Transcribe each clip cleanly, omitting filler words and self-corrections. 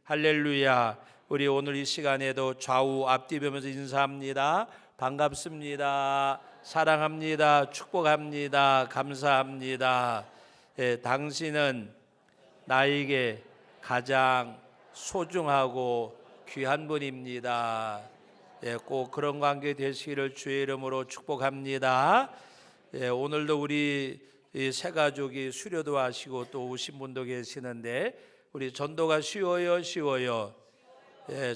할렐루야. 우리 오늘 이 시간에도 좌우 앞뒤 보면서 인사합니다. 반갑습니다. 사랑합니다. 축복합니다. 감사합니다. 당신은 나에게 가장 소중하고 귀한 분입니다. 꼭 그런 관계 되시기를 주의 이름으로 축복합니다. 오늘도 우리 세 가족이 수료도 하시고 또 오신 분도 계시는데 우리 전도가 쉬워요.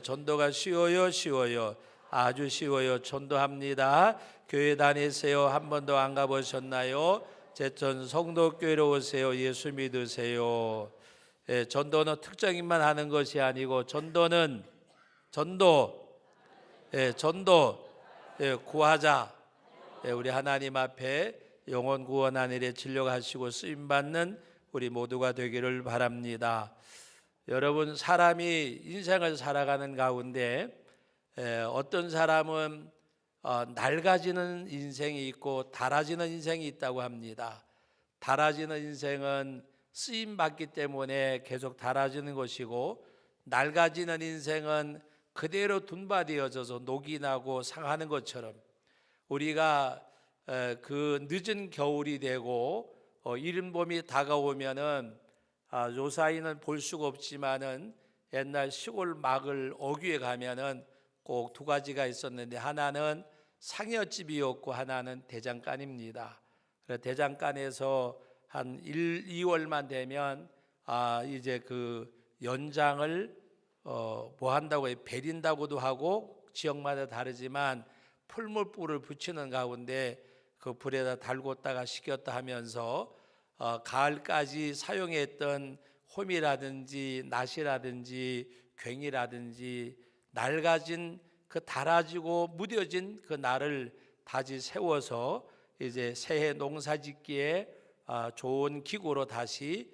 전도가 쉬워요. 아주 쉬워요. 전도합니다. 교회 다니세요? 한 번도 안 가보셨나요? 제천 성도교회로 오세요. 예수 믿으세요. 전도는 특정인만 하는 것이 아니고 전도 구하자. 우리 하나님 앞에 영혼 구원한 일에 진료하시고 쓰임받는 우리 모두가 되기를 바랍니다. 여러분, 사람이 인생을 살아가는 가운데 어떤 사람은 낡아지는 인생이 있고 닳아지는 인생이 있다고 합니다. 닳아지는 인생은 쓰임받기 때문에 계속 닳아지는 것이고, 낡아지는 인생은 그대로 둔바되어져서 녹이 나고 상하는 것처럼 우리가 그 늦은 겨울이 되고 이른 봄이 다가오면은 요사이는 볼 수가 없지만은 옛날 시골 마을 어귀에 가면은 꼭 두 가지가 있었는데, 하나는 상여집이었고 하나는 대장간입니다. 대장간에서 한 1, 2월만 되면 이제 그 연장을 뭐 한다고 베린다고도 하고 지역마다 다르지만 풀물불을 붙이는 가운데 그 불에다 달궜다가 식혔다 하면서 가을까지 사용했던 홈이라든지 낫이라든지 괭이라든지 낡아진 그 닳아지고 무뎌진 그 날을 다시 세워서 이제 새해 농사짓기에 좋은 기구로 다시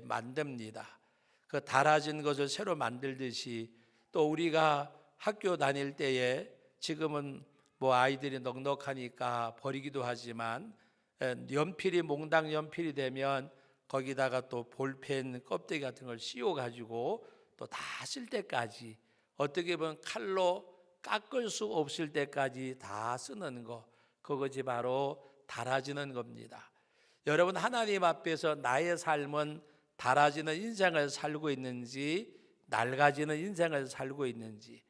만듭니다. 그 닳아진 것을 새로 만들듯이 또 우리가 학교 다닐 때에 지금은 뭐 아이들이 넉넉하니까 버리기도 하지만 연필이 몽당 연필이 되면 거기다가 또 볼펜 껍데기 같은 걸 씌워 가지고 또 다 쓸 때까지, 어떻게 보면 칼로 깎을 수 없을 때까지 다 쓰는 거, 그것이 바로 닳아지는 겁니다. 여러분, 하나님 앞에서 나의 삶은 닳아지는 인생을 살고 있는지 낡아지는 인생을 살고 있는지,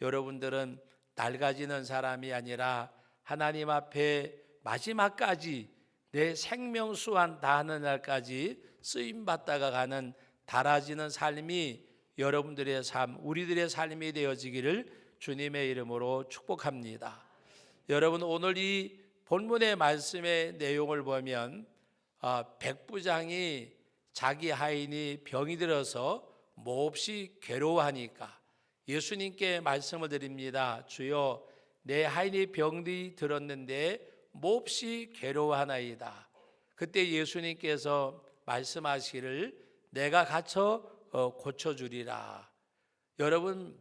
여러분들은 낡아지는 사람이 아니라 하나님 앞에 마지막까지 내 생명수완 다하는 날까지 쓰임받다가 가는 닳아지는 삶이 여러분들의 삶, 우리들의 삶이 되어지기를 주님의 이름으로 축복합니다. 여러분, 오늘 이 본문의 말씀의 내용을 보면 백부장이 자기 하인이 병이 들어서 몹시 괴로워하니까 예수님께 말씀을 드립니다. 주여, 내 하인이 병이 들었는데 몹시 괴로워하나이다. 그때 예수님께서 말씀하시기를 내가 가서 고쳐주리라. 여러분,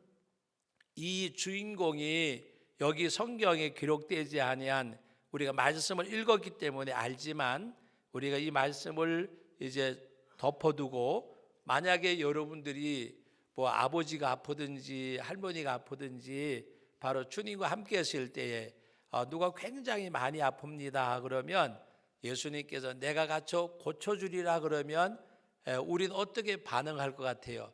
이 주인공이 여기 성경에 기록되지 아니한, 우리가 말씀을 읽었기 때문에 알지만 우리가 이 말씀을 이제 덮어두고, 만약에 여러분들이 뭐 아버지가 아프든지 할머니가 아프든지 바로 주님과 함께 했을 때에 누가 굉장히 많이 아픕니다 그러면 예수님께서 내가 가서 고쳐주리라 그러면 우리는 어떻게 반응할 것 같아요?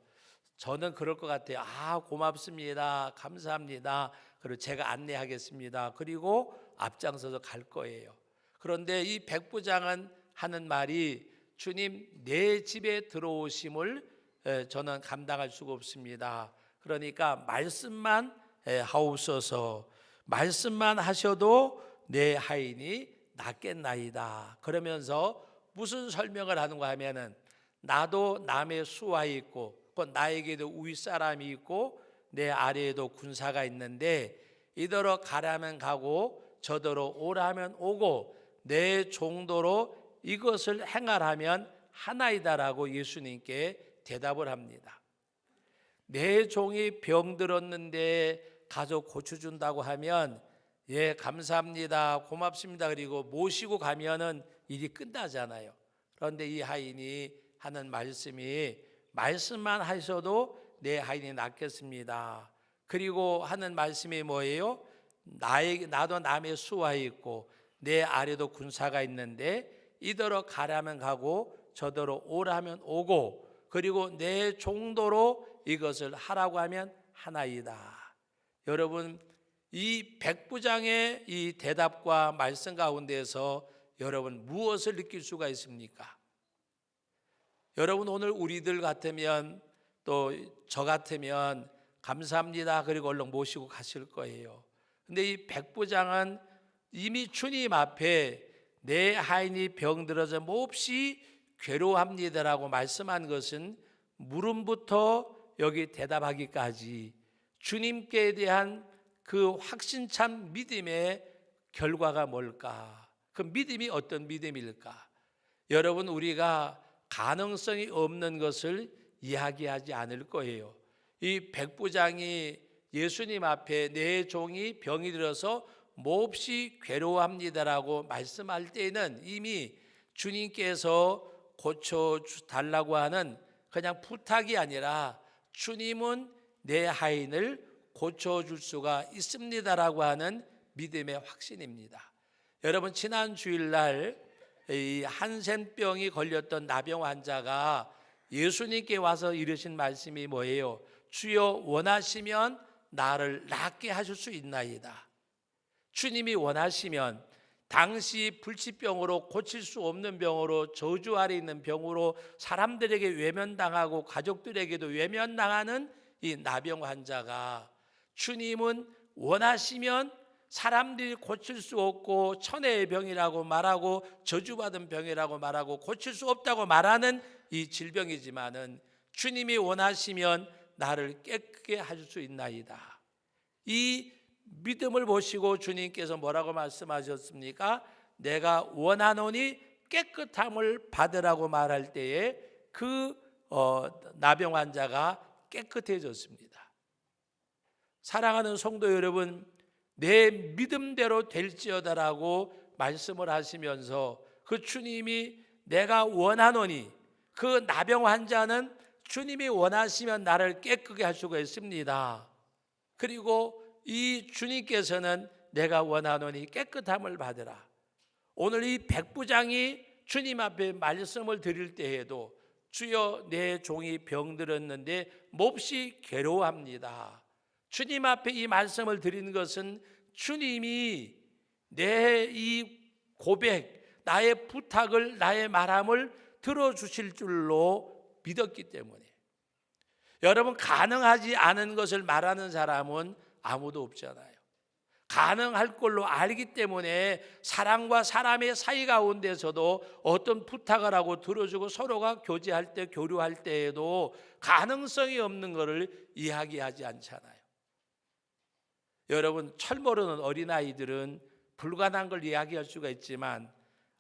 저는 그럴 것 같아요. 고맙습니다, 감사합니다, 그리고 제가 안내하겠습니다, 그리고 앞장서서 갈 거예요. 그런데 이 백부장은 하는 말이, 주님, 내 집에 들어오심을 저는 감당할 수가 없습니다. 그러니까 말씀만 하옵소서. 말씀만 하셔도 내 하인이 낫겠나이다. 그러면서 무슨 설명을 하는가 하면은, 나도 남의 수하 있고 나에게도 윗사람이 있고 내 아래에도 군사가 있는데 이더러 가라면 가고 저더러 오라면 오고 내 종도로 이것을 행하라면 하나이다라고 예수님께 대답을 합니다. 내 종이 병들었는데 가서 고쳐준다고 하면 감사합니다, 고맙습니다, 그리고 모시고 가면은 일이 끝나잖아요. 그런데 이 하인이 하는 말씀이, 말씀만 하셔도 내 하인이 낫겠습니다. 그리고 하는 말씀이 뭐예요? 나도 남의 수하에 있고 내 아래도 군사가 있는데 이더러 가라면 가고 저더러 오라면 오고 그리고 내 종도로 이것을 하라고 하면 하나이다. 여러분, 이 백부장의 이 대답과 말씀 가운데서 여러분 무엇을 느낄 수가 있습니까? 여러분, 오늘 우리들 같으면 또 저 같으면 감사합니다 그리고 얼른 모시고 가실 거예요. 근데 이 백부장은 이미 주님 앞에 내 하인이 병들어서 몹시 괴로워합니다라고 말씀한 것은 물음부터 여기 대답하기까지 주님께 대한 그 확신찬 믿음의 결과가 뭘까? 그 믿음이 어떤 믿음일까? 여러분, 우리가 가능성이 없는 것을 이야기하지 않을 거예요. 이 백부장이 예수님 앞에 내 종이 병이 들어서 몹시 괴로워합니다라고 말씀할 때에는 이미 주님께서 고쳐달라고 하는 그냥 부탁이 아니라 주님은 내 하인을 고쳐줄 수가 있습니다라고 하는 믿음의 확신입니다. 여러분, 지난 주일날 이 한센병이 걸렸던 나병 환자가 예수님께 와서 이르신 말씀이 뭐예요? 주여 원하시면 나를 낫게 하실 수 있나이다. 주님이 원하시면 당시 불치병으로 고칠 수 없는 병으로 저주 아래 있는 병으로 사람들에게 외면당하고 가족들에게도 외면당하는 이 나병 환자가 주님은 원하시면 사람들이 고칠 수 없고 천혜의 병이라고 말하고 저주받은 병이라고 말하고 고칠 수 없다고 말하는 이 질병이지만은 주님이 원하시면 나를 깨끗게 하실 수 있나이다. 이 믿음을 보시고 주님께서 뭐라고 말씀하셨습니까? 내가 원하노니 깨끗함을 받으라고 말할 때에 그 나병 환자가 깨끗해졌습니다. 사랑하는 성도 여러분, 내 믿음대로 될지어다라고 말씀을 하시면서 그 주님이 내가 원하노니 그 나병 환자는 주님이 원하시면 나를 깨끗게 할 수가 있습니다. 그리고 이 주님께서는 내가 원하노니 깨끗함을 받으라. 오늘 이 백부장이 주님 앞에 말씀을 드릴 때에도 주여 내 종이 병들었는데 몹시 괴로워합니다. 주님 앞에 이 말씀을 드리는 것은 주님이 내 이 고백, 나의 부탁을, 나의 말함을 들어주실 줄로 믿었기 때문에. 여러분, 가능하지 않은 것을 말하는 사람은 아무도 없잖아요. 가능할 걸로 알기 때문에 사람과 사람의 사이 가운데서도 어떤 부탁을 하고 들어주고 서로가 교제할 때, 교류할 때에도 가능성이 없는 것을 이야기하지 않잖아요. 여러분, 철 모르는 어린아이들은 불가능한 걸 이야기할 수가 있지만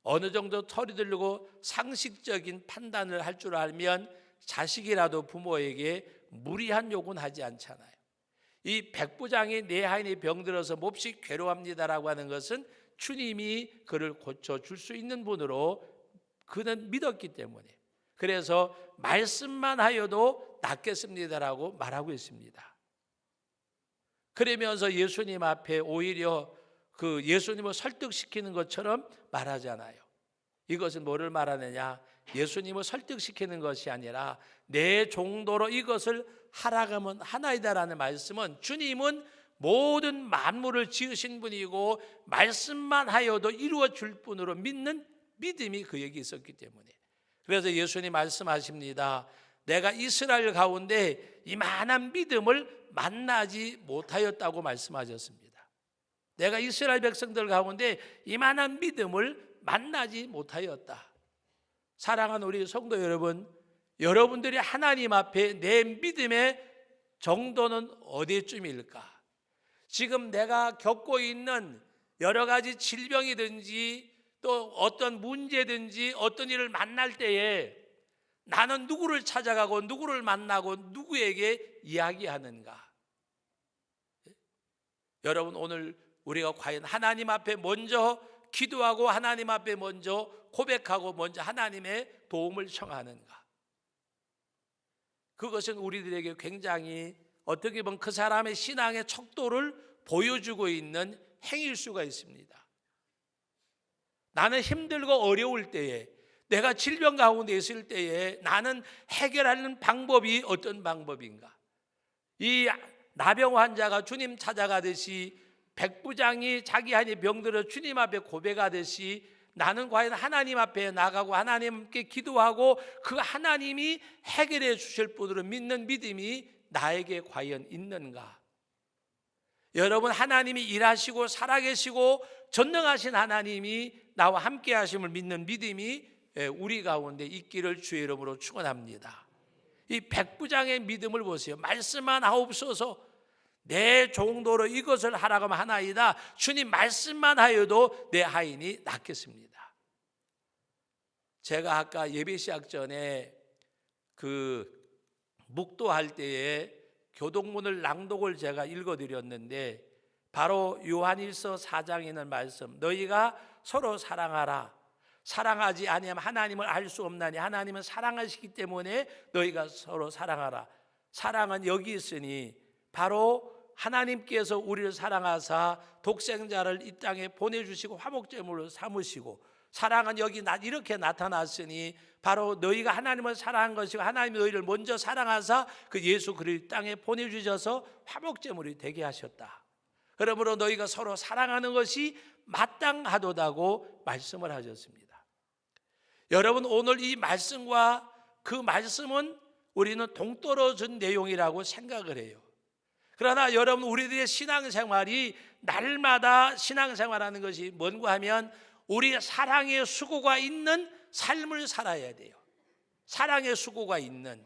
어느 정도 털이 들고 상식적인 판단을 할 줄 알면 자식이라도 부모에게 무리한 요구는 하지 않잖아요. 이 백부장이 내 하인이 병들어서 몹시 괴로워합니다라고 하는 것은 주님이 그를 고쳐줄 수 있는 분으로 그는 믿었기 때문에, 그래서 말씀만 하여도 낫겠습니다라고 말하고 있습니다. 그러면서 예수님 앞에 오히려 그 예수님을 설득시키는 것처럼 말하잖아요. 이것은 뭐를 말하느냐? 예수님을 설득시키는 것이 아니라 내 정도로 이것을 하라가면 하나이다라는 말씀은 주님은 모든 만물을 지으신 분이고 말씀만 하여도 이루어 줄 분으로 믿는 믿음이 그에게 있었기 때문에. 그래서 예수님 말씀하십니다. 내가 이스라엘 가운데 이만한 믿음을 만나지 못하였다고 말씀하셨습니다. 내가 이스라엘 백성들 가운데 이만한 믿음을 만나지 못하였다. 사랑하는 우리 성도 여러분, 여러분들이 하나님 앞에 내 믿음의 정도는 어디쯤일까? 지금 내가 겪고 있는 여러 가지 질병이든지 또 어떤 문제든지 어떤 일을 만날 때에 나는 누구를 찾아가고 누구를 만나고 누구에게 이야기하는가? 여러분, 오늘 우리가 과연 하나님 앞에 먼저 기도하고 하나님 앞에 먼저 고백하고 먼저 하나님의 도움을 청하는가? 그것은 우리들에게 굉장히 어떻게 보면 그 사람의 신앙의 척도를 보여주고 있는 행위일 수가 있습니다. 나는 힘들고 어려울 때에, 내가 질병 가운데 있을 때에 나는 해결하는 방법이 어떤 방법인가? 이 나병 환자가 주님 찾아가듯이, 백부장이 자기 한이 병들어 주님 앞에 고백하듯이, 나는 과연 하나님 앞에 나가고 하나님께 기도하고 그 하나님이 해결해 주실 분으로 믿는 믿음이 나에게 과연 있는가? 여러분, 하나님이 일하시고 살아계시고 전능하신 하나님이 나와 함께 하심을 믿는 믿음이 우리 가운데 있기를 주의 이름으로 축원합니다. 이 백부장의 믿음을 보세요. 말씀만 하옵소서, 내 정도로 이것을 하라고 하면 하나이다. 주님 말씀만 하여도 내 하인이 낫겠습니다. 제가 아까 예배 시작 전에 묵도할 때에 교동문을 낭독을 제가 읽어드렸는데, 바로 요한일서 4장에 있는 말씀, 너희가 서로 사랑하라. 사랑하지 아니하면 하나님을 알 수 없나니 하나님은 사랑하시기 때문에 너희가 서로 사랑하라. 사랑은 여기 있으니 바로 하나님께서 우리를 사랑하사 독생자를 이 땅에 보내주시고 화목제물로 삼으시고, 사랑은 여기 이렇게 나타났으니 바로 너희가 하나님을 사랑한 것이고 하나님이 너희를 먼저 사랑하사 그 예수 그리스도를 땅에 보내주셔서 화목제물이 되게 하셨다. 그러므로 너희가 서로 사랑하는 것이 마땅하도다고 말씀을 하셨습니다. 여러분, 오늘 이 말씀과 그 말씀은 우리는 동떨어진 내용이라고 생각을 해요. 그러나 여러분, 우리들의 신앙생활이 날마다 신앙생활하는 것이 뭔가 하면 우리의 사랑의 수고가 있는 삶을 살아야 돼요. 사랑의 수고가 있는.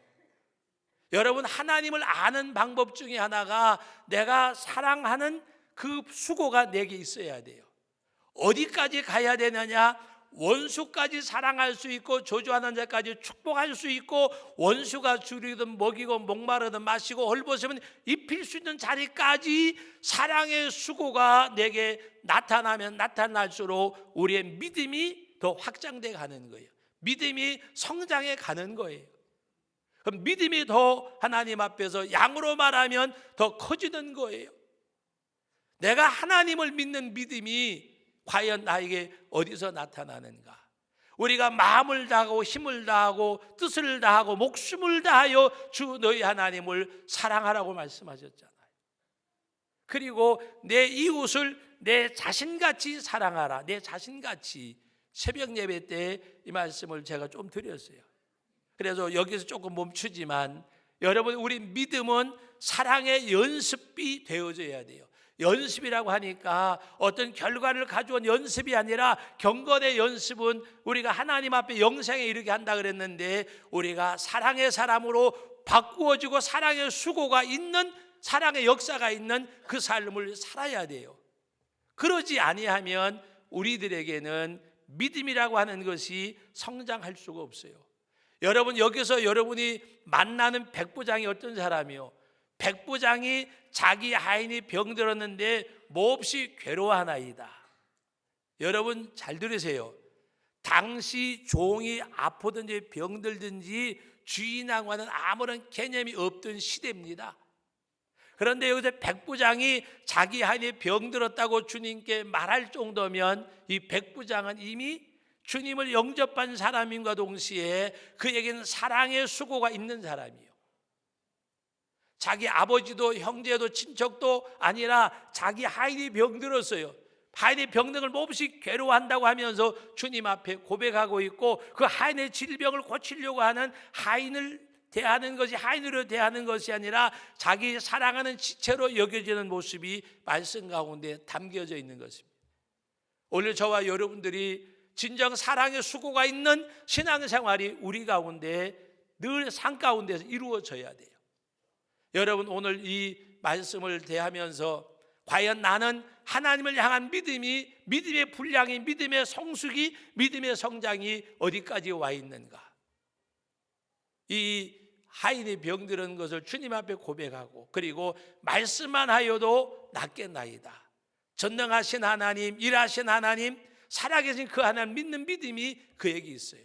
여러분, 하나님을 아는 방법 중에 하나가 내가 사랑하는 그 수고가 내게 있어야 돼요. 어디까지 가야 되느냐? 원수까지 사랑할 수 있고 저주하는 자까지 축복할 수 있고, 원수가 줄이든 먹이고 목마르든 마시고 헐벗으면 입힐 수 있는 자리까지 사랑의 수고가 내게 나타나면 나타날수록 우리의 믿음이 더 확장돼 가는 거예요. 믿음이 성장해 가는 거예요. 그럼 믿음이 더 하나님 앞에서 양으로 말하면 더 커지는 거예요. 내가 하나님을 믿는 믿음이 과연 나에게 어디서 나타나는가? 우리가 마음을 다하고 힘을 다하고 뜻을 다하고 목숨을 다하여 주 너희 하나님을 사랑하라고 말씀하셨잖아요. 그리고 내 이웃을 내 자신같이 사랑하라. 내 자신같이. 새벽 예배 때 이 말씀을 제가 좀 드렸어요. 그래서 여기서 조금 멈추지만, 여러분, 우리 믿음은 사랑의 연습이 되어져야 돼요. 연습이라고 하니까 어떤 결과를 가져온 연습이 아니라, 경건의 연습은 우리가 하나님 앞에 영생에 이르게 한다 그랬는데, 우리가 사랑의 사람으로 바꾸어지고 사랑의 수고가 있는, 사랑의 역사가 있는 그 삶을 살아야 돼요. 그러지 아니하면 우리들에게는 믿음이라고 하는 것이 성장할 수가 없어요. 여러분, 여기서 여러분이 만나는 백부장이 어떤 사람이요? 백부장이 자기 하인이 병들었는데 몹시 괴로워하나이다. 여러분 잘 들으세요. 당시 종이 아프든지 병들든지 주인하고는 아무런 개념이 없던 시대입니다. 그런데 여기서 백부장이 자기 하인이 병들었다고 주님께 말할 정도면, 이 백부장은 이미 주님을 영접한 사람인과 동시에 그에게는 사랑의 수고가 있는 사람이에요. 자기 아버지도 형제도 친척도 아니라 자기 하인이 병들었어요. 하인의 병등을 몹시 괴로워한다고 하면서 주님 앞에 고백하고 있고, 그 하인의 질병을 고치려고 하는 하인을 대하는 것이, 하인으로 대하는 것이 아니라 자기 사랑하는 지체로 여겨지는 모습이 말씀 가운데 담겨져 있는 것입니다. 오늘 저와 여러분들이 진정 사랑의 수고가 있는 신앙생활이 우리 가운데 늘 삶 가운데서 이루어져야 돼요. 여러분, 오늘 이 말씀을 대하면서 과연 나는 하나님을 향한 믿음이, 믿음의 분량이, 믿음의 성숙이, 믿음의 성장이 어디까지 와 있는가? 이 하인이 병드는 것을 주님 앞에 고백하고, 그리고 말씀만 하여도 낫겠나이다. 전능하신 하나님, 일하신 하나님, 살아계신 그 하나님 믿는 믿음이 그에게 있어요.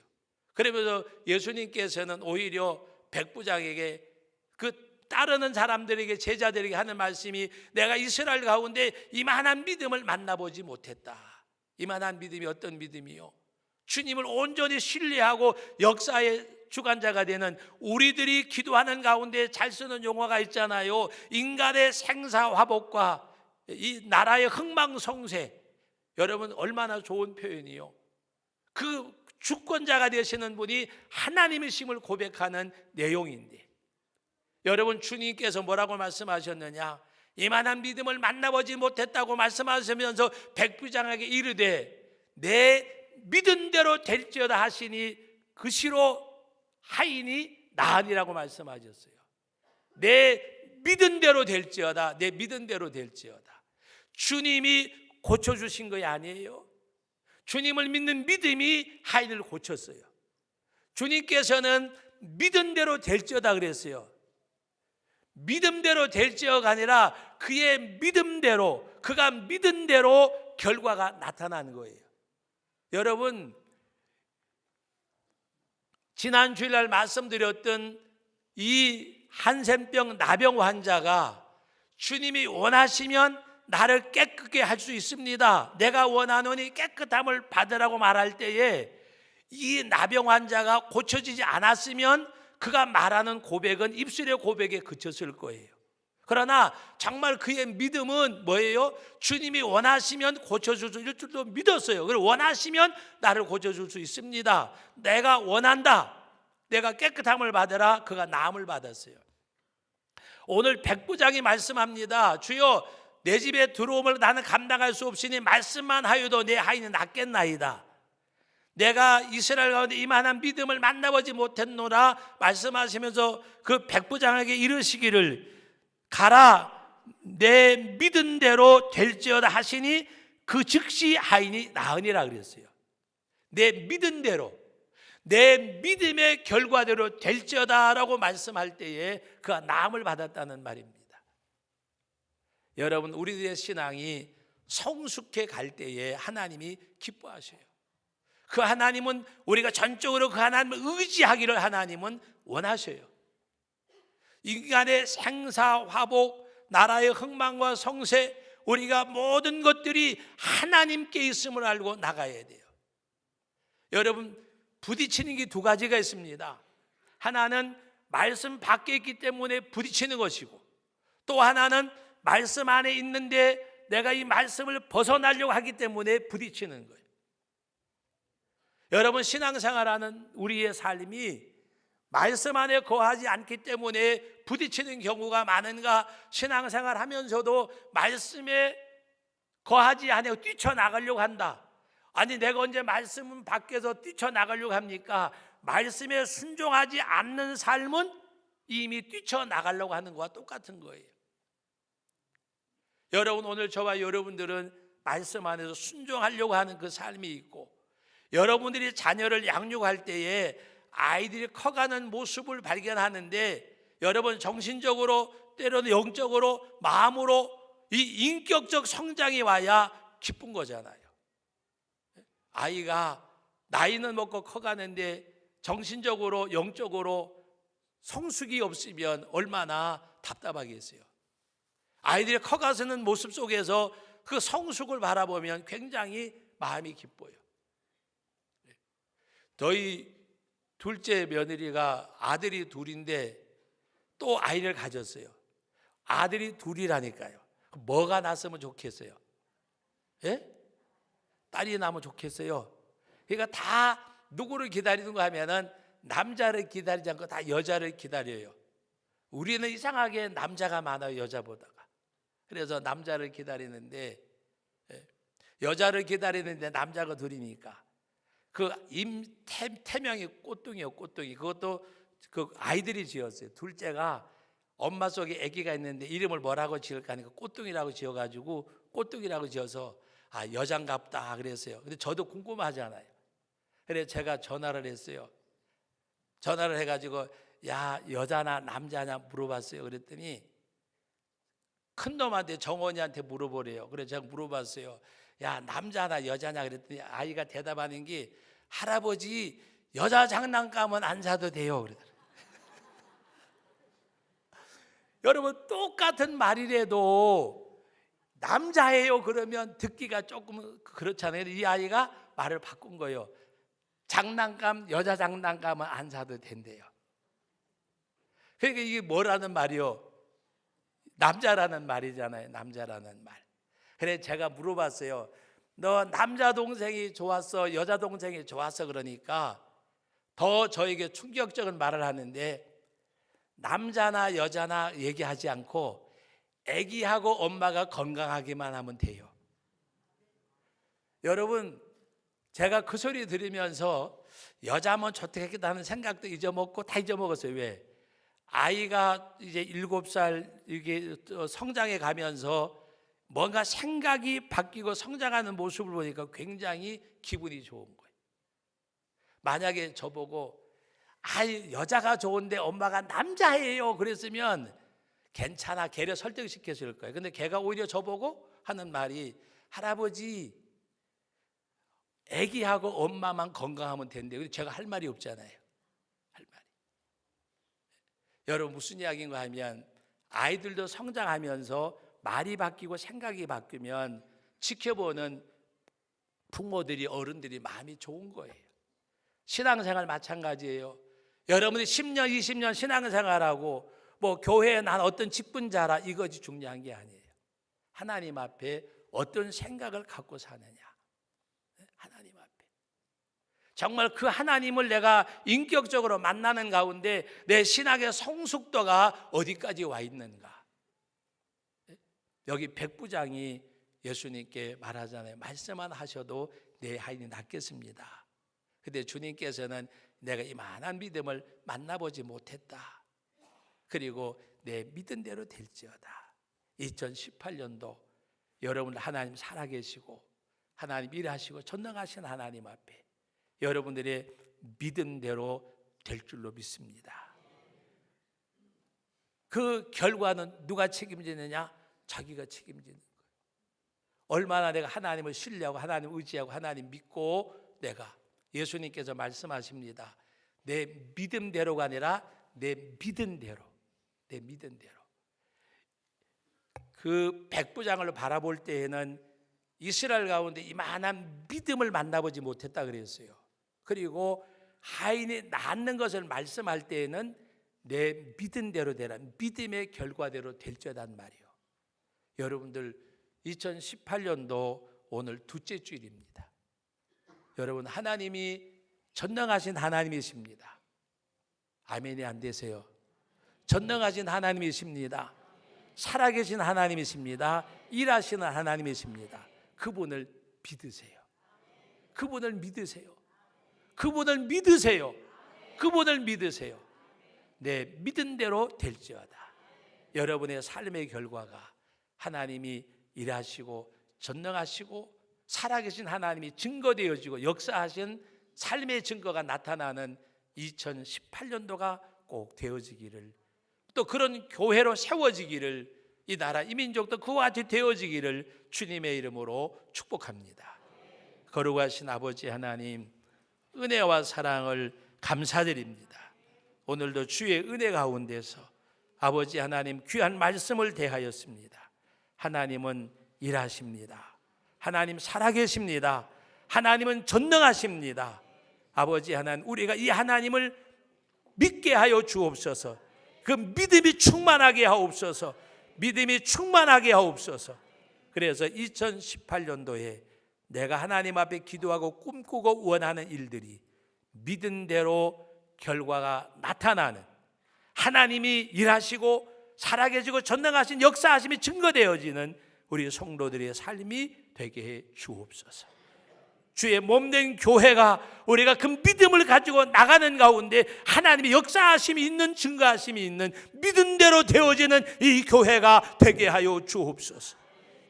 그러면서 예수님께서는 오히려 백부장에게 그 따르는 사람들에게, 제자들에게 하는 말씀이 내가 이스라엘 가운데 이만한 믿음을 만나보지 못했다. 이만한 믿음이 어떤 믿음이요? 주님을 온전히 신뢰하고 역사의 주관자가 되는, 우리들이 기도하는 가운데 잘 쓰는 용어가 있잖아요. 인간의 생사화복과 이 나라의 흥망성쇠. 여러분, 얼마나 좋은 표현이요. 그 주권자가 되시는 분이 하나님이심을 고백하는 내용인데, 여러분, 주님께서 뭐라고 말씀하셨느냐? 이만한 믿음을 만나보지 못했다고 말씀하시면서 백부장에게 이르되 내 믿은 대로 될지어다 하시니 그 시로 하인이 나으니라고 말씀하셨어요. 내 믿은 대로 될지어다. 내 믿은 대로 될지어다. 주님이 고쳐주신 것이 아니에요. 주님을 믿는 믿음이 하인을 고쳤어요. 주님께서는 믿은 대로 될지어다 그랬어요. 믿음대로 될지어가 아니라 그의 믿음대로, 그가 믿은 대로 결과가 나타나는 거예요. 여러분, 지난 주일날 말씀드렸던 이 한센병 나병 환자가 주님이 원하시면 나를 깨끗게 할 수 있습니다. 내가 원하노니 깨끗함을 받으라고 말할 때에 이 나병 환자가 고쳐지지 않았으면 그가 말하는 고백은 입술의 고백에 그쳤을 거예요. 그러나 정말 그의 믿음은 뭐예요? 주님이 원하시면 고쳐줄 줄도 믿었어요. 그리고 원하시면 나를 고쳐줄 수 있습니다. 내가 원한다. 내가 깨끗함을 받으라. 그가 나음을 받았어요. 오늘 백부장이 말씀합니다. 주여, 내 집에 들어옴을 나는 감당할 수 없으니 말씀만 하여도 내 하인이 낫겠나이다. 내가 이스라엘 가운데 이만한 믿음을 만나보지 못했노라 말씀하시면서 그 백부장에게 이르시기를 가라, 내 믿은 대로 될지어다 하시니 그 즉시 하인이 나으니라 그랬어요. 내 믿은 대로, 내 믿음의 결과대로 될지어다라고 말씀할 때에 그가 나음을 받았다는 말입니다. 여러분, 우리들의 신앙이 성숙해 갈 때에 하나님이 기뻐하셔요. 그 하나님은, 우리가 전적으로 그 하나님을 의지하기를 하나님은 원하셔요. 인간의 생사화복, 나라의 흥망과 성쇠, 우리가 모든 것들이 하나님께 있음을 알고 나가야 돼요. 여러분, 부딪히는 게 두 가지가 있습니다. 하나는 말씀 밖에 있기 때문에 부딪히는 것이고, 또 하나는 말씀 안에 있는데 내가 이 말씀을 벗어나려고 하기 때문에 부딪히는 거예요. 여러분, 신앙생활하는 우리의 삶이 말씀 안에 거하지 않기 때문에 부딪히는 경우가 많은가? 신앙생활 하면서도 말씀에 거하지 않고 뛰쳐나가려고 한다. 아니, 내가 언제 말씀 밖에서 뛰쳐나가려고 합니까? 말씀에 순종하지 않는 삶은 이미 뛰쳐나가려고 하는 것과 똑같은 거예요. 여러분, 오늘 저와 여러분들은 말씀 안에서 순종하려고 하는 그 삶이 있고, 여러분들이 자녀를 양육할 때에 아이들이 커가는 모습을 발견하는데, 여러분 정신적으로, 때로는 영적으로, 마음으로 이 인격적 성장이 와야 기쁜 거잖아요. 아이가 나이는 먹고 커가는데 정신적으로, 영적으로 성숙이 없으면 얼마나 답답하겠어요. 아이들이 커가서는 모습 속에서 그 성숙을 바라보면 굉장히 마음이 기뻐요. 저희 둘째 며느리가 아들이 둘인데 또 아이를 가졌어요. 아들이 둘이라니까요. 뭐가 났으면 좋겠어요? 예? 딸이 나면 좋겠어요. 그러니까 다 누구를 기다리는가 하면은 남자를 기다리지 않고 다 여자를 기다려요. 우리는 이상하게 남자가 많아요, 여자보다가. 그래서 남자를 기다리는데, 여자를 기다리는데 남자가 둘이니까 그 태명이 꽃둥이요, 꽃둥이. 그것도 그 아이들이 지었어요. 둘째가 엄마 속에 아기가 있는데 이름을 뭐라고 지을까 하니까 꽃둥이라고 지어가지고 꽃둥이라고 지어서 여장갑다 그랬어요. 근데 저도 궁금하잖아요. 그래서 제가 전화를 했어요. 전화를 해가지고 야, 여자나 남자냐 물어봤어요. 그랬더니 큰 놈한테, 정원이한테 물어보래요. 그래서 제가 물어봤어요. 야, 남자나 여자냐 그랬더니 아이가 대답하는 게 할아버지, 여자 장난감은 안 사도 돼요 그러더라고요. 여러분 똑같은 말이라도 남자예요 그러면 듣기가 조금 그렇잖아요. 이 아이가 말을 바꾼 거예요. 장난감, 여자 장난감은 안 사도 된대요. 그러니까 이게 뭐라는 말이요? 남자라는 말이잖아요. 남자라는 말. 그래 제가 물어봤어요. 너 남자 동생이 좋았어, 여자 동생이 좋았어? 그러니까 더 저에게 충격적인 말을 하는데, 남자나 여자나 얘기하지 않고 아기하고 엄마가 건강하기만 하면 돼요. 여러분 제가 그 소리 들으면서 여자면 좋겠다는 생각도 잊어먹고 다 잊어먹었어요. 왜? 아이가 이제 7살 이게 성장해 가면서 뭔가 생각이 바뀌고 성장하는 모습을 보니까 굉장히 기분이 좋은 거예요. 만약에 저보고 여자가 좋은데 엄마가 남자예요 그랬으면 괜찮아, 걔를 설득시켰을 거예요. 근데 걔가 오히려 저보고 하는 말이, 할아버지 아기하고 엄마만 건강하면 된대요. 제가 할 말이 없잖아요. 할 말이. 여러분 무슨 이야기인가 하면, 아이들도 성장하면서 말이 바뀌고 생각이 바뀌면 지켜보는 부모들이, 어른들이 마음이 좋은 거예요. 신앙생활 마찬가지예요. 여러분이 10년 20년 신앙생활하고 뭐 교회에 난 어떤 직분자라 이것이 중요한 게 아니에요. 하나님 앞에 어떤 생각을 갖고 사느냐. 하나님 앞에 정말 그 하나님을 내가 인격적으로 만나는 가운데 내 신학의 성숙도가 어디까지 와 있는가. 여기 백부장이 예수님께 말하잖아요. 말씀만 하셔도 내 하인이 낫겠습니다. 근데 주님께서는 내가 이만한 믿음을 만나보지 못했다. 그리고 내 믿은 대로 될지어다. 2018년도 여러분 하나님 살아계시고 하나님 일하시고 전능하신 하나님 앞에 여러분들의 믿음대로 될 줄로 믿습니다. 그 결과는 누가 책임지느냐? 자기가 책임지는 거예요. 얼마나 내가 하나님을 신뢰하고 하나님 의지하고 하나님 믿고, 내가 예수님께서 말씀하십니다. 내 믿음대로가 아니라 내 믿은 대로. 내 믿은 대로. 그 백부장을 바라볼 때에는 이스라엘 가운데 이만한 믿음을 만나보지 못했다 그랬어요. 그리고 하인이 낳는 것을 말씀할 때에는 내 믿은 대로 되라, 믿음의 결과대로 될지어단 말이요. 여러분들 2018년도 오늘 둘째 주일입니다. 여러분 하나님이 전능하신 하나님이십니다. 아멘이 안 되세요? 전능하신 하나님이십니다. 살아계신 하나님이십니다. 일하시는 하나님이십니다. 그분을 믿으세요. 그분을 믿으세요. 그분을 믿으세요. 그분을 믿으세요. 내 믿은 대로 될지어다. 여러분의 삶의 결과가 하나님이 일하시고 전능하시고 살아계신 하나님이 증거되어지고 역사하신 삶의 증거가 나타나는 2018년도가 꼭 되어지기를, 또 그런 교회로 세워지기를, 이 나라 이 민족도 그와 같이 되어지기를 주님의 이름으로 축복합니다. 거룩하신 아버지 하나님, 은혜와 사랑을 감사드립니다. 오늘도 주의 은혜 가운데서 아버지 하나님 귀한 말씀을 대하였습니다. 하나님은 일하십니다. 하나님 살아계십니다. 하나님은 전능하십니다. 아버지 하나님, 우리가 이 하나님을 믿게 하여 주옵소서. 그 믿음이 충만하게 하옵소서. 믿음이 충만하게 하옵소서. 그래서 2018년도에 내가 하나님 앞에 기도하고 꿈꾸고 원하는 일들이 믿은 대로 결과가 나타나는, 하나님이 일하시고 살아계시고 전능하신 역사하심이 증거되어지는 우리 성도들의 삶이 되게 해 주옵소서. 주의 몸된 교회가 우리가 그 믿음을 가지고 나가는 가운데 하나님의 역사하심이 있는, 증거하심이 있는 믿은 대로 되어지는 이 교회가 되게 하여 주옵소서.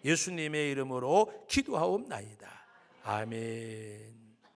예수님의 이름으로 기도하옵나이다. 아멘.